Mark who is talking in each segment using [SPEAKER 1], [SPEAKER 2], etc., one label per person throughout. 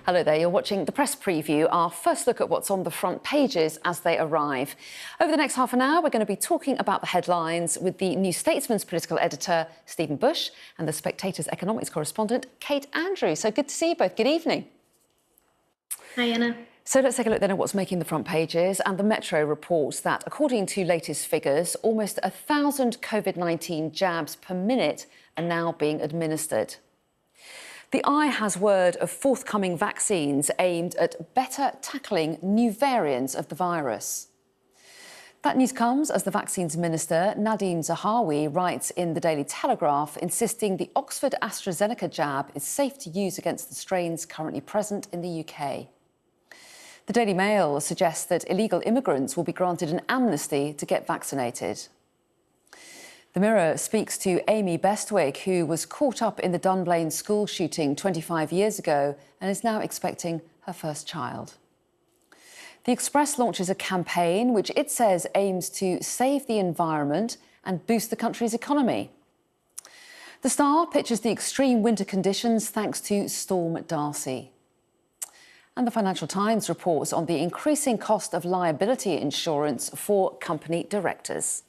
[SPEAKER 1] Hello there, you're watching the press preview, our first look at what's on the front pages as they arrive. Over the next half an hour, we're going to be talking about the headlines with the New Statesman's political editor, Stephen Bush, and the Spectator's economics correspondent, Kate Andrews. So good to see you both. Good evening.
[SPEAKER 2] Hi, Anna.
[SPEAKER 1] So let's take a look then at what's making the front pages. And the Metro reports that, according to latest figures, almost 1,000 COVID-19 jabs per minute are now being administered. The Eye has word of forthcoming vaccines aimed at better tackling new variants of the virus. That news comes as the vaccines minister, Nadine Zahawi, writes in the Daily Telegraph, insisting the Oxford AstraZeneca jab is safe to use against the strains currently present in the UK. The Daily Mail suggests that illegal immigrants will be granted an amnesty to get vaccinated. The Mirror speaks to Amy Bestwick, who was caught up in the Dunblane school shooting 25 years ago and is now expecting her first child. The Express launches a campaign which it says aims to save the environment and boost the country's economy. The Star pictures the extreme winter conditions thanks to Storm Darcy. And the Financial Times reports on the increasing cost of liability insurance for company directors.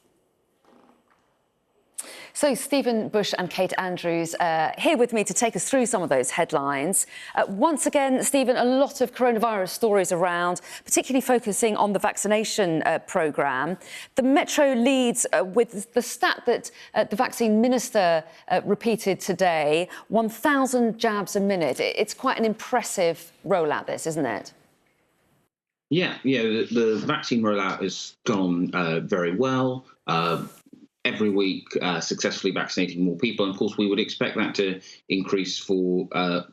[SPEAKER 1] So Stephen Bush and Kate Andrews here with me to take us through some of those headlines. Once again, Stephen, a lot of coronavirus stories around, particularly focusing on the vaccination programme. The Metro leads with the stat that the vaccine minister repeated today, 1,000 jabs a minute. It's quite an impressive rollout, this, isn't it?
[SPEAKER 3] Yeah, the vaccine rollout has gone very well. Every week successfully vaccinating more people. And of course, we would expect that to increase for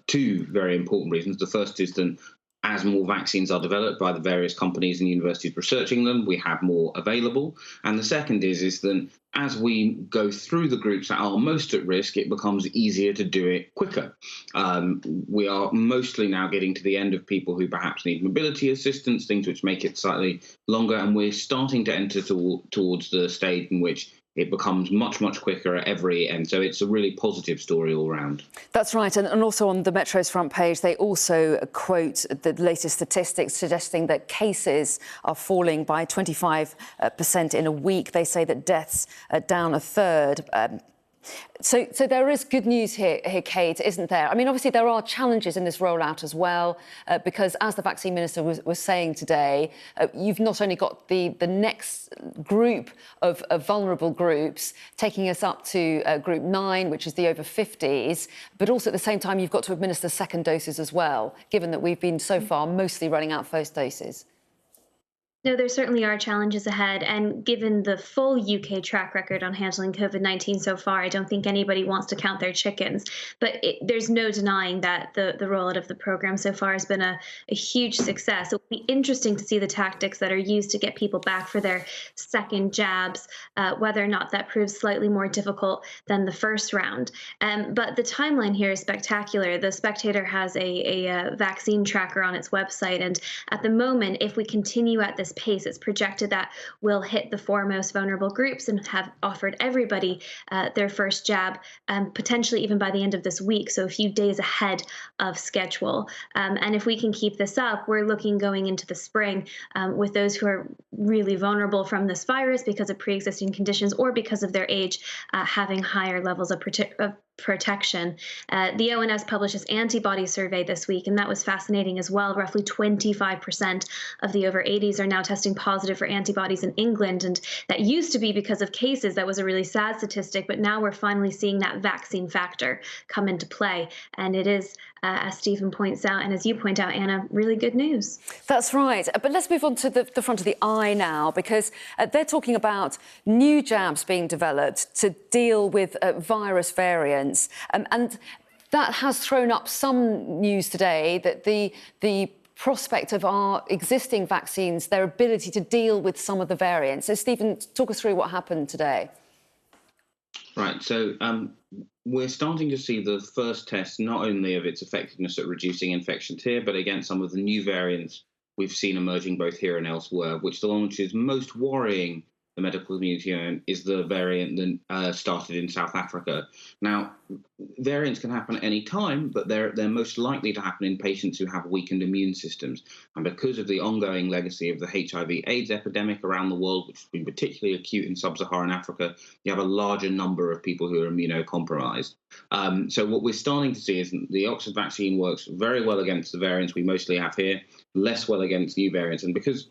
[SPEAKER 3] two very important reasons. The first is that as more vaccines are developed by the various companies and universities researching them, we have more available. And the second is that as we go through the groups that are most at risk, it becomes easier to do it quicker. We are mostly now getting to the end of people who perhaps need mobility assistance, things which make it slightly longer. And we're starting to enter towards the stage in which it becomes much, much quicker at every end. So it's a really positive story all round. That's right. And also on the Metro's front page, they also quote the latest statistics suggesting that cases are falling by 25% in a week. They say that deaths are down a third. So there is good news here, Kate, isn't there? I mean, obviously, there are challenges in this rollout as well, because as the vaccine minister was saying today, you've not only got the next group of vulnerable groups, taking us up to group 9, which is the over 50s, but also at the same time, you've got to administer second doses as well, given that we've been so far mostly running out first doses.
[SPEAKER 2] No, there certainly are challenges ahead. And given the full UK track record on handling COVID-19 so far, I don't think anybody wants to count their chickens. But there's no denying that the rollout of the program so far has been a huge success. It'll be interesting to see the tactics that are used to get people back for their second jabs, whether or not that proves slightly more difficult than the first round. But the timeline here is spectacular. The Spectator has a vaccine tracker on its website. And at the moment, if we continue at this pace, it's projected that we'll hit the 4 most vulnerable groups and have offered everybody their first jab, potentially even by the end of this week, so a few days ahead of schedule. And if we can keep this up, we're looking going into the spring with those who are really vulnerable from this virus because of pre-existing conditions or because of their age, having higher levels of protection. The ONS published its antibody survey this week, and that was fascinating as well. Roughly 25% of the over 80s are now testing positive for antibodies in England, and that used to be because of cases. That was a really sad statistic, but now we're finally seeing that vaccine factor come into play, and it is, as Stephen points out, and as you point out, Anna, really good news.
[SPEAKER 1] That's right. But let's move on to the front of the Eye now, because they're talking about new jabs being developed to deal with virus variants. And that has thrown up some news today that the prospect of our existing vaccines, their ability to deal with some of the variants. So, Stephen, talk us through what happened today.
[SPEAKER 3] Right. So we're starting to see the first test not only of its effectiveness at reducing infections here, but against some of the new variants we've seen emerging both here and elsewhere, which the one which is most worrying the medical community own, is the variant that started in South Africa. Now, variants can happen at any time, but they're most likely to happen in patients who have weakened immune systems. And because of the ongoing legacy of the HIV/AIDS epidemic around the world, which has been particularly acute in sub-Saharan Africa, you have a larger number of people who are immunocompromised. So what we're starting to see is the Oxford vaccine works very well against the variants we mostly have here, less well against new variants. And because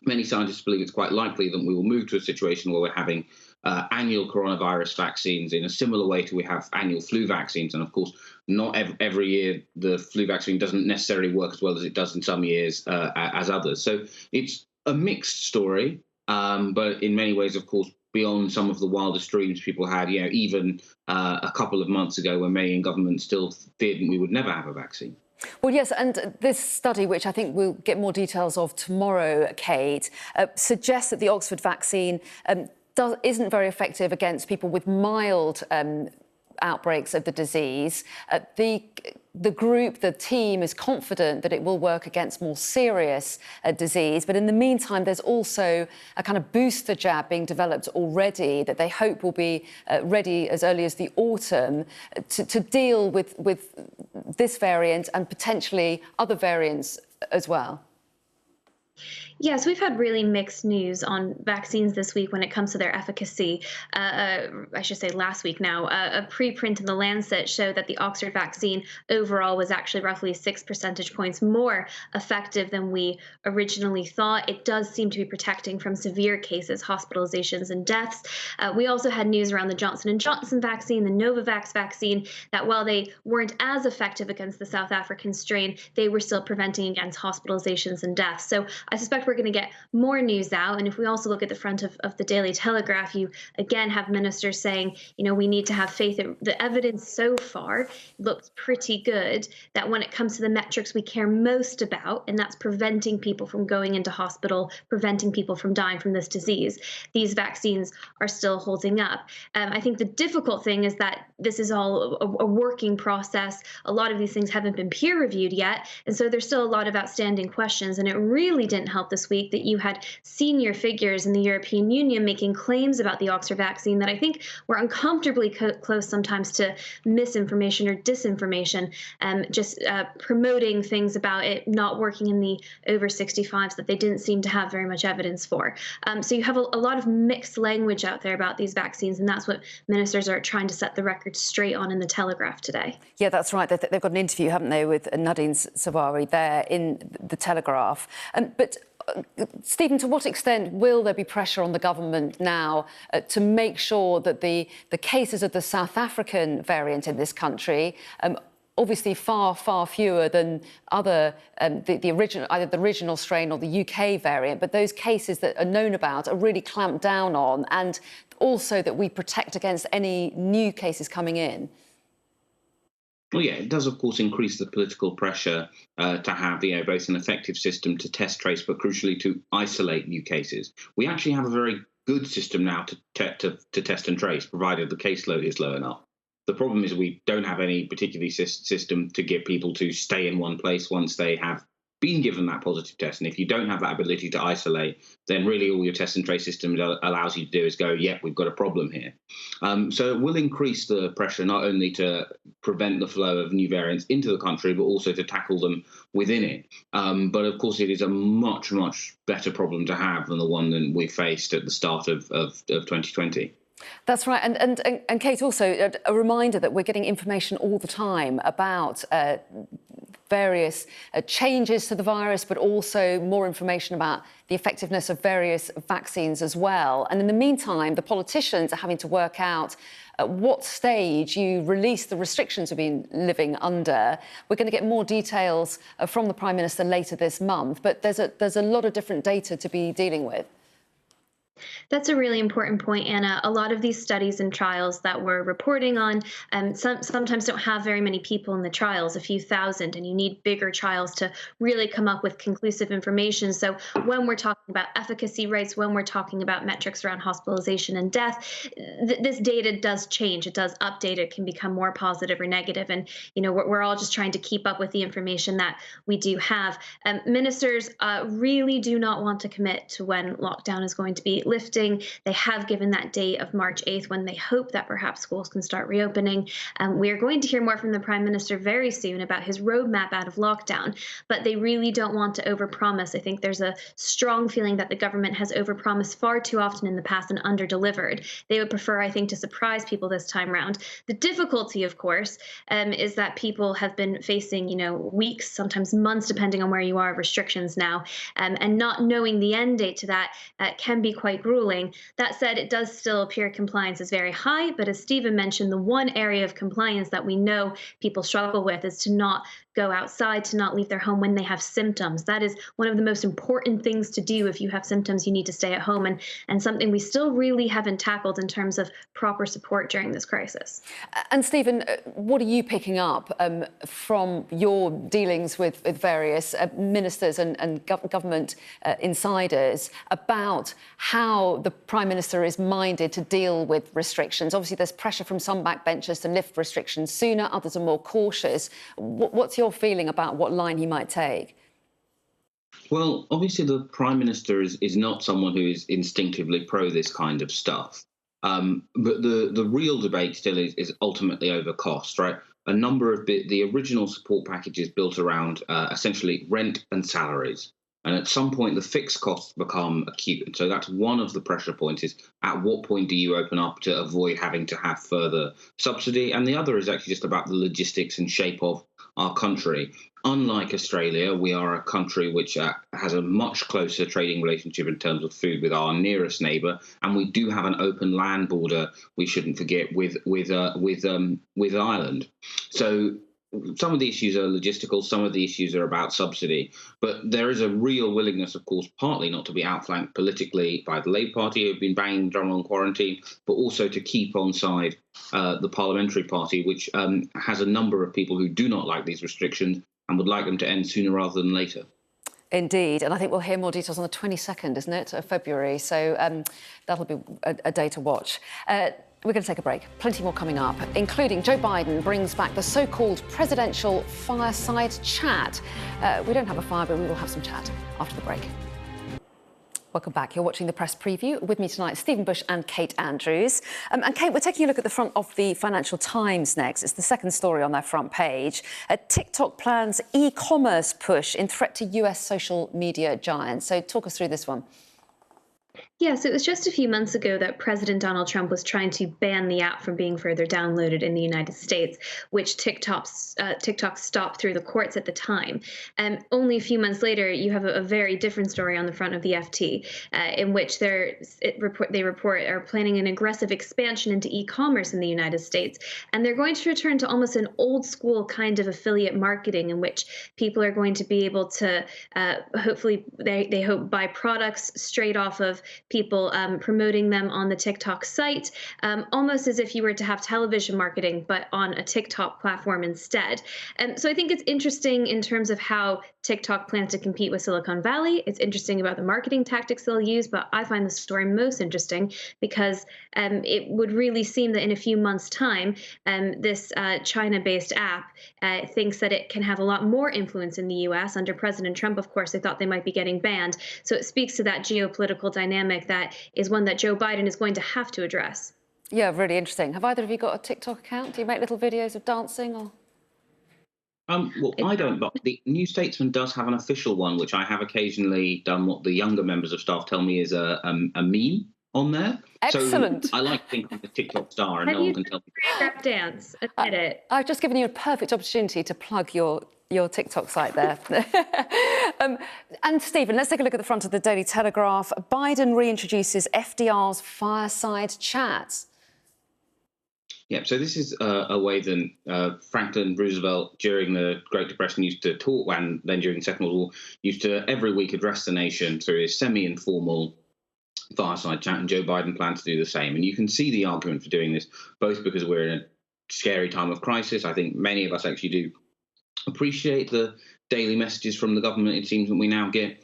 [SPEAKER 3] many scientists believe it's quite likely that we will move to a situation where we're having annual coronavirus vaccines in a similar way to we have annual flu vaccines. And of course, not every year the flu vaccine doesn't necessarily work as well as it does in some years as others. So it's a mixed story, but in many ways, of course, beyond some of the wildest dreams people had, even a couple of months ago when many in government still feared we would never have a vaccine.
[SPEAKER 1] Well, yes, and this study, which I think we'll get more details of tomorrow, Kate, suggests that the Oxford vaccine isn't very effective against people with mild outbreaks of the disease. The group, the team, is confident that it will work against more serious disease. But in the meantime, there's also a kind of booster jab being developed already that they hope will be ready as early as the autumn to deal with this variant and potentially other variants as well.
[SPEAKER 2] Yes, we've had really mixed news on vaccines this week when it comes to their efficacy. I should say last week now. A preprint in the Lancet showed that the Oxford vaccine overall was actually roughly 6 percentage points more effective than we originally thought. It does seem to be protecting from severe cases, hospitalizations, and deaths. We also had news around the Johnson & Johnson vaccine, the Novavax vaccine, that while they weren't as effective against the South African strain, they were still preventing against hospitalizations and deaths. So I suspect we're going to get more news out. And if we also look at the front of the Daily Telegraph, you again have ministers saying, we need to have faith. The evidence so far looks pretty good that when it comes to the metrics we care most about, and that's preventing people from going into hospital, preventing people from dying from this disease, these vaccines are still holding up. I think the difficult thing is that this is all a working process. A lot of these things haven't been peer reviewed yet. And so there's still a lot of outstanding questions. And it really didn't help this week that you had senior figures in the European Union making claims about the Oxford vaccine that I think were uncomfortably close sometimes to misinformation or disinformation, just promoting things about it not working in the over 65s that they didn't seem to have very much evidence for. So you have a lot of mixed language out there about these vaccines, and that's what ministers are trying to set the record straight on in the Telegraph today.
[SPEAKER 1] Yeah, that's right. They've got an interview, haven't they, with Nadine Sawari there in the Telegraph. But Stephen, to what extent will there be pressure on the government now to make sure that the cases of the South African variant in this country, obviously far fewer than other the original, either the original strain or the UK variant, but those cases that are known about are really clamped down on, and also that we protect against any new cases coming in?
[SPEAKER 3] Well, yeah, it does, of course, increase the political pressure to have both an effective system to test, trace, but crucially to isolate new cases. We actually have a very good system now to test and trace, provided the caseload is low enough. The problem is we don't have any particular system to get people to stay in one place once they have been given that positive test. And if you don't have that ability to isolate, then really all your test and trace system allows you to do is go, yep, we've got a problem here. So it will increase the pressure not only to prevent the flow of new variants into the country, but also to tackle them within it. But of course, it is a much, much better problem to have than the one that we faced at the start of 2020.
[SPEAKER 1] That's right. And Kate, also a reminder that we're getting information all the time about various changes to the virus, but also more information about the effectiveness of various vaccines as well. And in the meantime, the politicians are having to work out at what stage you release the restrictions we've been living under. We're going to get more details from the Prime Minister later this month, but there's a lot of different data to be dealing with.
[SPEAKER 2] That's a really important point, Anna. A lot of these studies and trials that we're reporting on sometimes don't have very many people in the trials, a few thousand, and you need bigger trials to really come up with conclusive information. So when we're talking about efficacy rates, when we're talking about metrics around hospitalization and death, this data does change. It does update. It can become more positive or negative. And, we're all just trying to keep up with the information that we do have. Ministers really do not want to commit to when lockdown is going to be lifting. They have given that date of March 8th when they hope that perhaps schools can start reopening. We are going to hear more from the Prime Minister very soon about his roadmap out of lockdown, but they really don't want to overpromise. I think there's a strong feeling that the government has overpromised far too often in the past and underdelivered. They would prefer, I think, to surprise people this time around. The difficulty, of course, is that people have been facing, weeks, sometimes months, depending on where you are, of restrictions now, and not knowing the end date to that can be quite grueling. That said, it does still appear compliance is very high, but as Stephen mentioned, the one area of compliance that we know people struggle with is to not go outside, to not leave their home when they have symptoms. That is one of the most important things to do. If you have symptoms, you need to stay at home, and something we still really haven't tackled in terms of proper support during this crisis.
[SPEAKER 1] And Stephen, what are you picking up from your dealings with various ministers and government insiders about how the Prime Minister is minded to deal with restrictions? Obviously, there's pressure from some backbenchers to lift restrictions sooner, others are more cautious. What's your feeling about what line he might take?
[SPEAKER 3] Well, obviously, the Prime Minister is not someone who is instinctively pro this kind of stuff. But the real debate still is ultimately over cost, right? A number of the original support packages built around essentially rent and salaries. And at some point, the fixed costs become acute. And so that's one of the pressure points is at what point do you open up to avoid having to have further subsidy? And the other is actually just about the logistics and shape of our country. Unlike Australia, we are a country which has a much closer trading relationship in terms of food with our nearest neighbour, and we do have an open land border. We shouldn't forget with Ireland. So some of the issues are logistical, some of the issues are about subsidy, but there is a real willingness, of course, partly not to be outflanked politically by the Labour Party, who've been banging the drum on quarantine, but also to keep on side the Parliamentary Party, which has a number of people who do not like these restrictions and would like them to end sooner rather than later.
[SPEAKER 1] Indeed, and I think we'll hear more details on the 22nd, isn't it, of February? So that'll be a day to watch. We're going to take a break. Plenty more coming up, including Joe Biden brings back the so-called presidential fireside chat. We don't have a fire, but we will have some chat after the break. Welcome back. You're watching the press preview. With me tonight, Stephen Bush and Kate Andrews. And Kate, we're taking a look at the front of the Financial Times next. It's the second story on their front page. TikTok plans e-commerce push in threat to US social media giants. So talk us through this one.
[SPEAKER 2] Yes, it was just a few months ago that President Donald Trump was trying to ban the app from being further downloaded in the United States, which TikTok stopped through the courts at the time. And only a few months later, you have a very different story on the front of the FT, in which they report are planning an aggressive expansion into e-commerce in the United States. And they're going to return to almost an old school kind of affiliate marketing in which people are going to be able to hopefully, they hope, buy products straight off of people promoting them on the TikTok site, almost as if you were to have television marketing, but on a TikTok platform instead. So I think it's interesting in terms of how TikTok plans to compete with Silicon Valley. It's interesting about the marketing tactics they'll use, but I find the story most interesting because it would really seem that in a few months' time, this China-based app thinks that it can have a lot more influence in the US. Under President Trump, of course, they thought they might be getting banned. So it speaks to that geopolitical dynamic that is one that Joe Biden is going to have to address.
[SPEAKER 1] Yeah, really interesting. Have either of you got a TikTok account? Do you make little videos of dancing or?
[SPEAKER 3] Well, I don't, but the New Statesman does have an official one, which I have occasionally done what the younger members of staff tell me is a meme on there.
[SPEAKER 1] Excellent.
[SPEAKER 3] So I like to think I'm the TikTok star and no one can tell me.
[SPEAKER 2] Choreographed dance, admit it.
[SPEAKER 1] I've just given you a perfect opportunity to plug your TikTok site there. And Stephen, let's take a look at the front of the Daily Telegraph. Biden reintroduces FDR's fireside chat.
[SPEAKER 3] Yeah, so this is a way that Franklin Roosevelt during the Great Depression used to talk, and then during the Second World War, used to every week address the nation through his semi-informal fireside chat, and Joe Biden plans to do the same. And you can see the argument for doing this, both because we're in a scary time of crisis. I think many of us actually do appreciate the daily messages from the government, it seems, that we now get.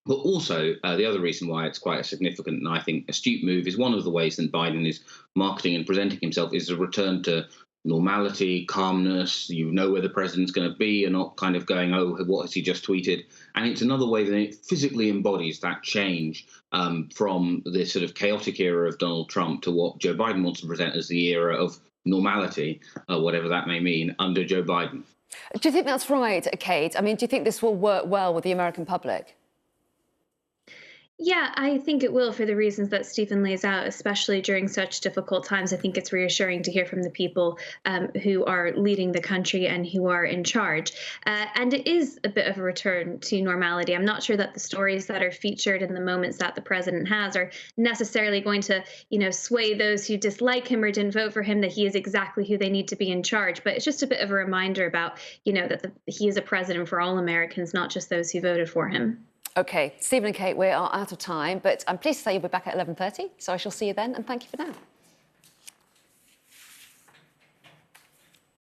[SPEAKER 3] But also, the other reason why it's quite a significant and I think astute move is one of the ways that Biden is marketing and presenting himself is a return to normality, calmness. You know where the president's going to be. You're not kind of going, oh, what has he just tweeted? And it's another way that it physically embodies that change from the sort of chaotic era of Donald Trump to what Joe Biden wants to present as the era of normality, whatever that may mean, under Joe Biden.
[SPEAKER 1] Do you think that's right, Kate? I mean, do you think this will work well with the American public?
[SPEAKER 2] Yeah, I think it will for the reasons that Stephen lays out, especially during such difficult times. I think it's reassuring to hear from the people who are leading the country and who are in charge. And it is a bit of a return to normality. I'm not sure that the stories that are featured in the moments that the president has are necessarily going to, sway those who dislike him or didn't vote for him that he is exactly who they need to be in charge. But it's just a bit of a reminder about, that he is a president for all Americans, not just those who voted for him.
[SPEAKER 1] OK, Stephen and Kate, we are out of time, but I'm pleased to say you'll be back at 11:30, so I shall see you then, and thank you for now.